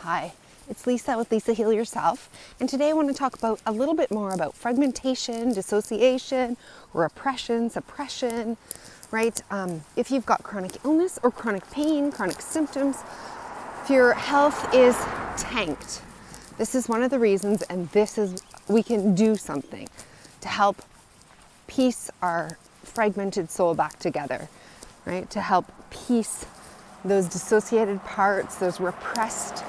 Hi, it's Lisa with Lisa Heal Yourself, and today I want to talk about a little bit more about fragmentation, dissociation, repression, suppression, right? If you've got chronic illness or chronic pain, chronic symptoms, if your health is tanked, this is one of the reasons, and we can do something to help piece our fragmented soul back together, right? To help piece those dissociated parts, those repressed,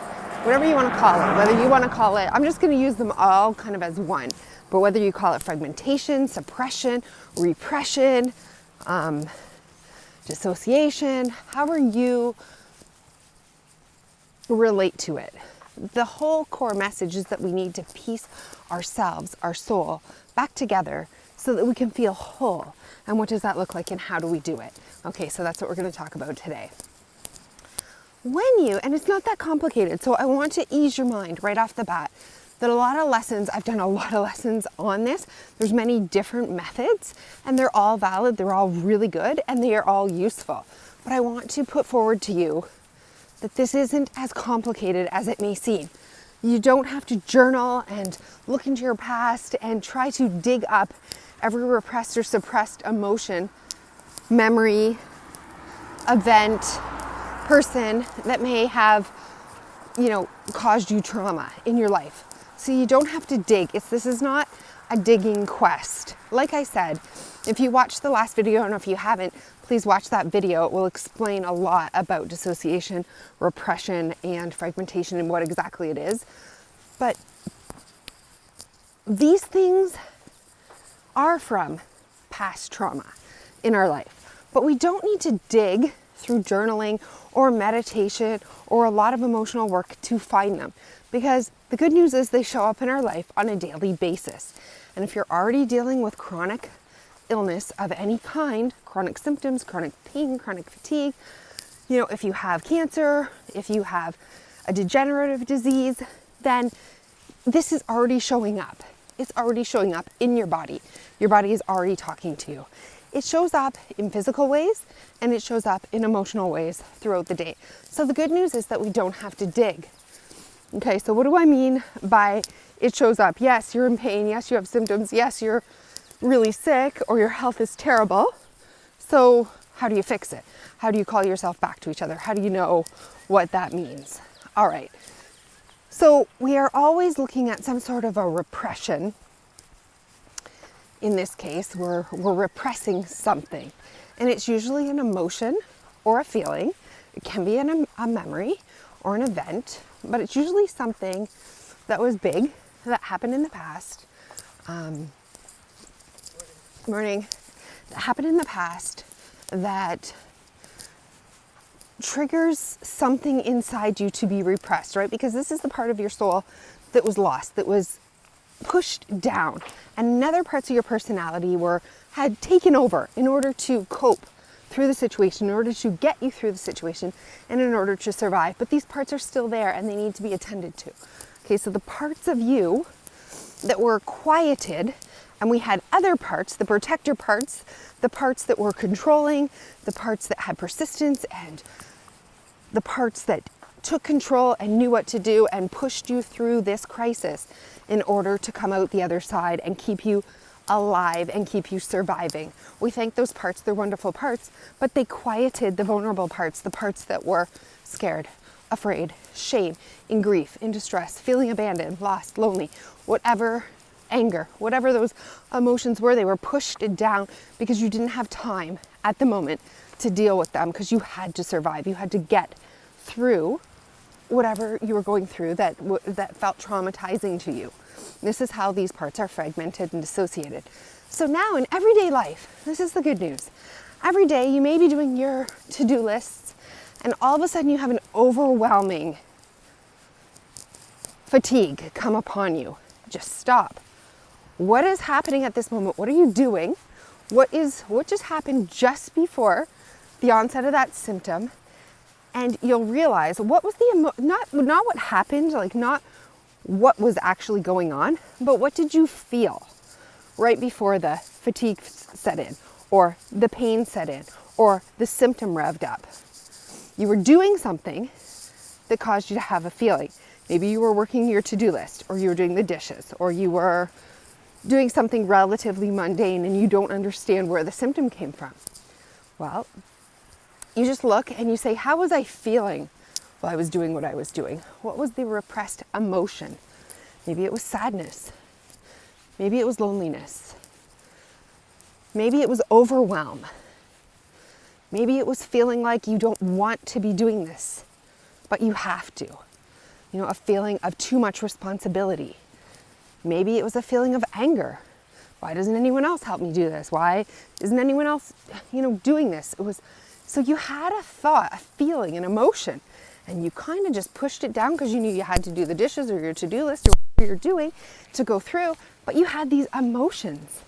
whatever you want to call it, whether you want to call it, I'm just going to use them all kind of as one, but whether you call it fragmentation, suppression, repression, dissociation, however you relate to it. The whole core message is that we need to piece ourselves, our soul, back together so that we can feel whole. And what does that look like and how do we do it? Okay, so that's what we're going to talk about today. And it's not that complicated, so I want to ease your mind right off the bat that I've done a lot of lessons on this. There's many different methods and they're all valid, they're all really good, and they are all useful. But I want to put forward to you that this isn't as complicated as it may seem. You don't have to journal and look into your past and try to dig up every repressed or suppressed emotion, memory, event, person that may have, caused you trauma in your life. So you don't have to dig. This is not a digging quest. Like I said, if you watched the last video, and if you haven't, please watch that video. It will explain a lot about dissociation, repression, and fragmentation and what exactly it is. But these things are from past trauma in our life. But we don't need to dig through journaling or meditation or a lot of emotional work to find them, because the good news is they show up in our life on a daily basis. And if you're already dealing with chronic illness of any kind, chronic symptoms, chronic pain, chronic fatigue, if you have cancer, if you have a degenerative disease, then this is already showing up. It's already showing up in your body. Your body is already talking to you. It shows up in physical ways and it shows up in emotional ways throughout the day. So the good news is that we don't have to dig. Okay, so what do I mean by it shows up? Yes, you're in pain. Yes, you have symptoms. Yes, you're really sick or your health is terrible. So how do you fix it? How do you call yourself back to each other? How do you know what that means? All right. So we are always looking at some sort of a repression. In this case, we're repressing something. And it's usually an emotion or a feeling. It can be a memory or an event, but it's usually something that was big, that happened in the past. Morning. That happened in the past that triggers something inside you to be repressed, right? Because this is the part of your soul that was lost, that was pushed down, and other parts of your personality had taken over in order to cope through the situation, in order to get you through the situation, and in order to survive. But these parts are still there and they need to be attended to. Okay, so the parts of you that were quieted, and we had other parts, the protector parts, the parts that were controlling, the parts that had persistence, and the parts that took control and knew what to do and pushed you through this crisis in order to come out the other side and keep you alive and keep you surviving. We thank those parts, they're wonderful parts, but they quieted the vulnerable parts, the parts that were scared, afraid, shame, in grief, in distress, feeling abandoned, lost, lonely, whatever, anger, whatever those emotions were, they were pushed down because you didn't have time at the moment to deal with them, because you had to survive. You had to get through whatever you were going through that felt traumatizing to you. This is how these parts are fragmented and dissociated. So now in everyday life, this is the good news. Every day you may be doing your to-do lists and all of a sudden you have an overwhelming fatigue come upon you. Just stop. What is happening at this moment? What are you doing? What just happened just before the onset of that symptom? And you'll realize what was not what happened, like not what was actually going on, but what did you feel right before the fatigue set in, or the pain set in, or the symptom revved up. You were doing something that caused you to have a feeling. Maybe you were working your to-do list, or you were doing the dishes, or you were doing something relatively mundane and you don't understand where the symptom came from. Well, you just look and you say, how was I feeling while I was doing what I was doing? What was the repressed emotion? Maybe it was sadness. Maybe it was loneliness. Maybe it was overwhelm. Maybe it was feeling like you don't want to be doing this, but you have to. You know, a feeling of too much responsibility. Maybe it was a feeling of anger. Why doesn't anyone else help me do this? Why isn't anyone else, doing this? It was, so you had a thought, a feeling, an emotion, and you kind of just pushed it down because you knew you had to do the dishes or your to-do list or whatever you're doing to go through, but you had these emotions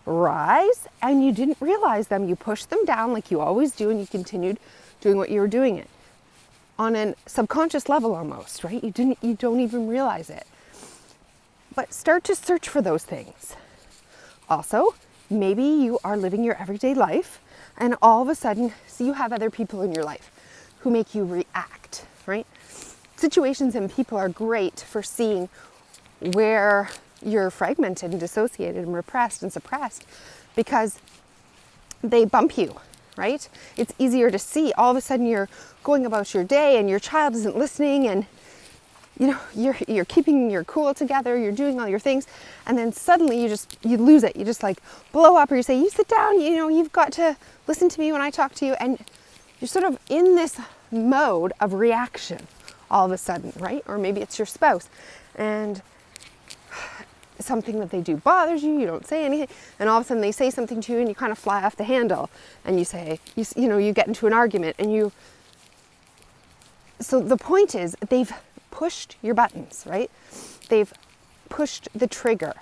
rise and you didn't realize them. You pushed them down like you always do, and you continued doing what you were doing it on a subconscious level almost, right? You don't even realize it. But start to search for those things. Also, maybe you are living your everyday life and all of a sudden, so you have other people in your life who make you react, right? Situations and people are great for seeing where you're fragmented and dissociated and repressed and suppressed because they bump you, right? It's easier to see. All of a sudden you're going about your day and your child isn't listening, and you're keeping your cool together, you're doing all your things, and then suddenly you lose it. You just like blow up, or you say, you sit down, you've got to listen to me when I talk to you, and you're sort of in this mode of reaction all of a sudden, right? Or maybe it's your spouse and something that they do bothers you, you don't say anything, and all of a sudden they say something to you and you kind of fly off the handle and you say, you get into an argument and so the point is they've pushed your buttons, right? They've pushed the trigger.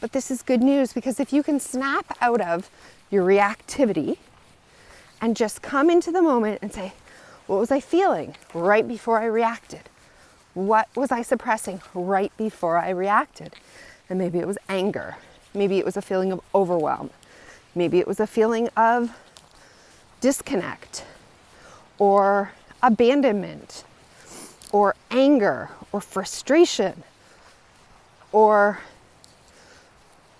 But this is good news, because if you can snap out of your reactivity and just come into the moment and say, what was I feeling right before I reacted? What was I suppressing right before I reacted? And maybe it was anger. Maybe it was a feeling of overwhelm. Maybe it was a feeling of disconnect or abandonment or anger or frustration or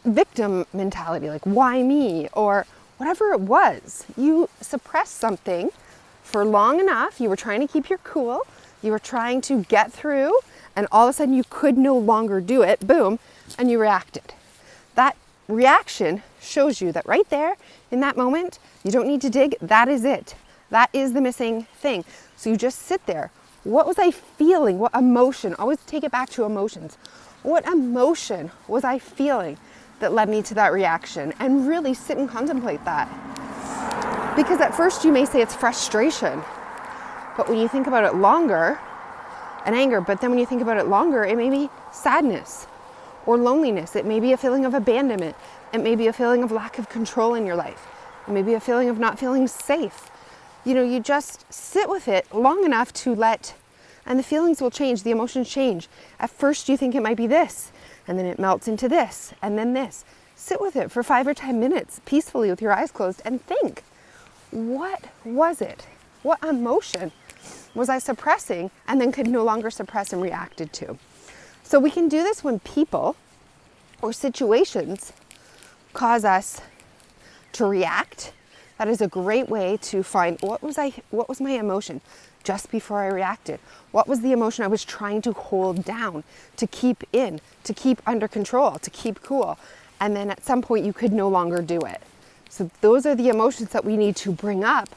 victim mentality, like why me, or whatever it was. You suppressed something for long enough. You were trying to keep your cool. You were trying to get through, and all of a sudden you could no longer do it. Boom. And you reacted. That reaction shows you that right there in that moment, you don't need to dig. That is it. That is the missing thing. So you just sit there. What was I feeling? What emotion? Always take it back to emotions. What emotion was I feeling that led me to that reaction? And really sit and contemplate that. Because at first you may say it's frustration, but when you think about it longer, and anger, but then when you think about it longer, it may be sadness or loneliness. It may be a feeling of abandonment. It may be a feeling of lack of control in your life. It may be a feeling of not feeling safe. You just sit with it long enough to and the feelings will change, the emotions change. At first you think it might be this, and then it melts into this, and then this. Sit with it for 5 or 10 minutes peacefully with your eyes closed and think, what was it? What emotion was I suppressing and then could no longer suppress and reacted to? So we can do this when people or situations cause us to react. That is a great way to find what was my emotion just before I reacted? What was the emotion I was trying to hold down, to keep in, to keep under control, to keep cool? And then at some point you could no longer do it. So those are the emotions that we need to bring up,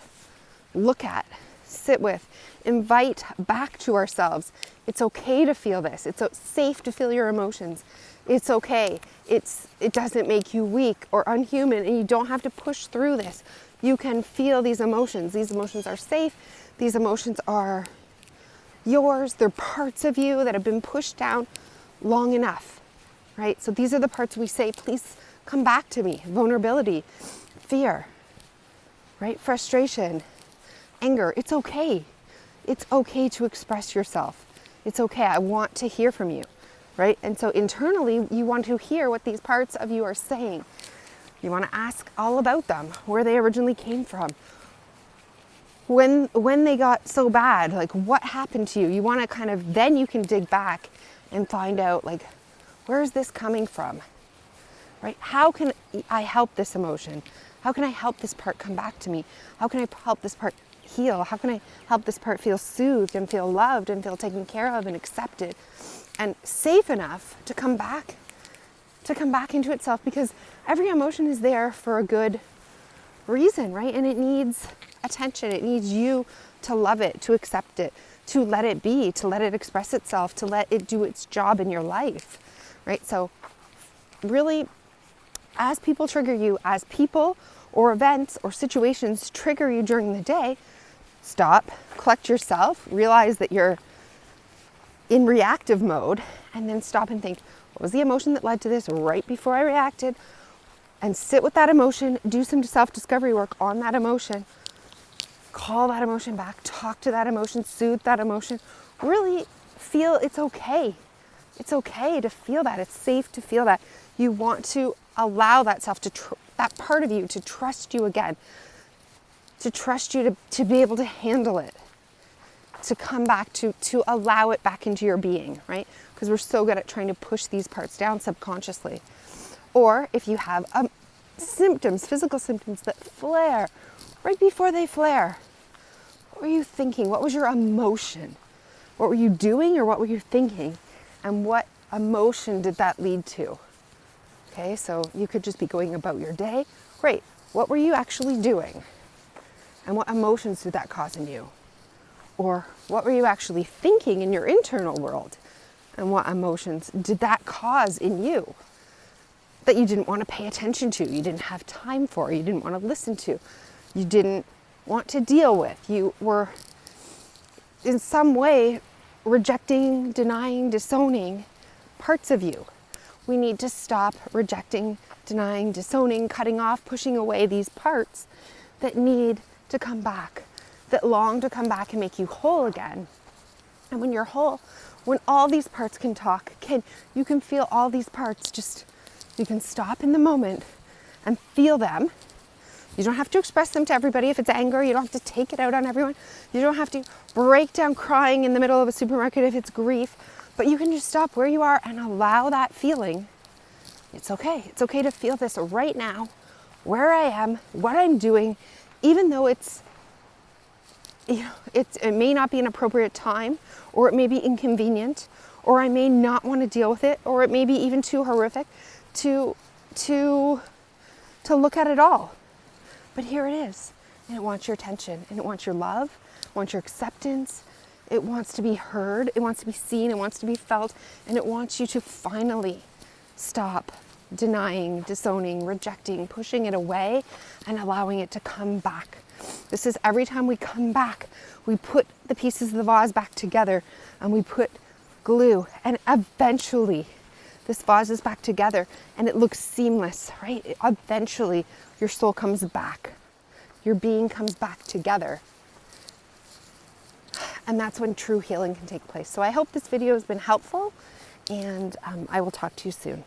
look at, sit with, invite back to ourselves. It's okay to feel this. It's safe to feel your emotions. It's okay. It doesn't make you weak or unhuman, and you don't have to push through this. You can feel these emotions. These emotions are safe. These emotions are yours. They're parts of you that have been pushed down long enough, right? So these are the parts we say, please come back to me. Vulnerability, fear, right? Frustration, anger. It's okay. It's okay to express yourself. It's okay. I want to hear from you, right? And so internally, you want to hear what these parts of you are saying. You want to ask all about them, where they originally came from, when they got so bad, like what happened to you? You want to kind of, then you can dig back and find out, like, where is this coming from, right? How can I help this emotion? How can I help this part come back to me? How can I help this part heal? How can I help this part feel soothed and feel loved and feel taken care of and accepted and safe enough to come back into itself? Because every emotion is there for a good reason, right? And it needs attention. It needs you to love it, to accept it, to let it be, to let it express itself, to let it do its job in your life, right? So really, as people trigger you, as people or events or situations trigger you during the day, stop, collect yourself, realize that you're in reactive mode, and then stop and think, what was the emotion that led to this right before I reacted? And sit with that emotion, do some self-discovery work on that emotion, call that emotion back, talk to that emotion, soothe that emotion, really feel it's okay. It's okay to feel that. It's safe to feel that. You want to allow that self that part of you to trust you again, to trust you to be able to handle it, to come back to allow it back into your being, right? Because we're so good at trying to push these parts down subconsciously. Or if you have symptoms, physical symptoms that flare, right before they flare, what were you thinking? What was your emotion? What were you doing or what were you thinking? And what emotion did that lead to? Okay, so you could just be going about your day. Great. What were you actually doing? And what emotions did that cause in you? Or what were you actually thinking in your internal world? And what emotions did that cause in you that you didn't want to pay attention to, you didn't have time for, you didn't want to listen to, you didn't want to deal with? You were in some way rejecting, denying, disowning parts of you. We need to stop rejecting, denying, disowning, cutting off, pushing away these parts that need to come back, that long to come back and make you whole again. And when you're whole, when all these parts can talk, you can feel all these parts, just you can stop in the moment and feel them. You don't have to express them to everybody. If it's anger, you don't have to take it out on everyone. You don't have to break down crying in the middle of a supermarket if it's grief, but you can just stop where you are and allow that feeling. It's okay. It's okay to feel this right now, where I am, what I'm doing, even though it may not be an appropriate time, or it may be inconvenient, or I may not want to deal with it, or it may be even too horrific to look at it all. But here it is, and it wants your attention, and it wants your love, it wants your acceptance, it wants to be heard, it wants to be seen, it wants to be felt, and it wants you to finally stop denying, disowning, rejecting, pushing it away, and allowing it to come back. This is every time we come back, we put the pieces of the vase back together, and we put glue, and eventually this vase is back together, and it looks seamless, right? Eventually, your soul comes back. Your being comes back together. And that's when true healing can take place. So I hope this video has been helpful, and I will talk to you soon.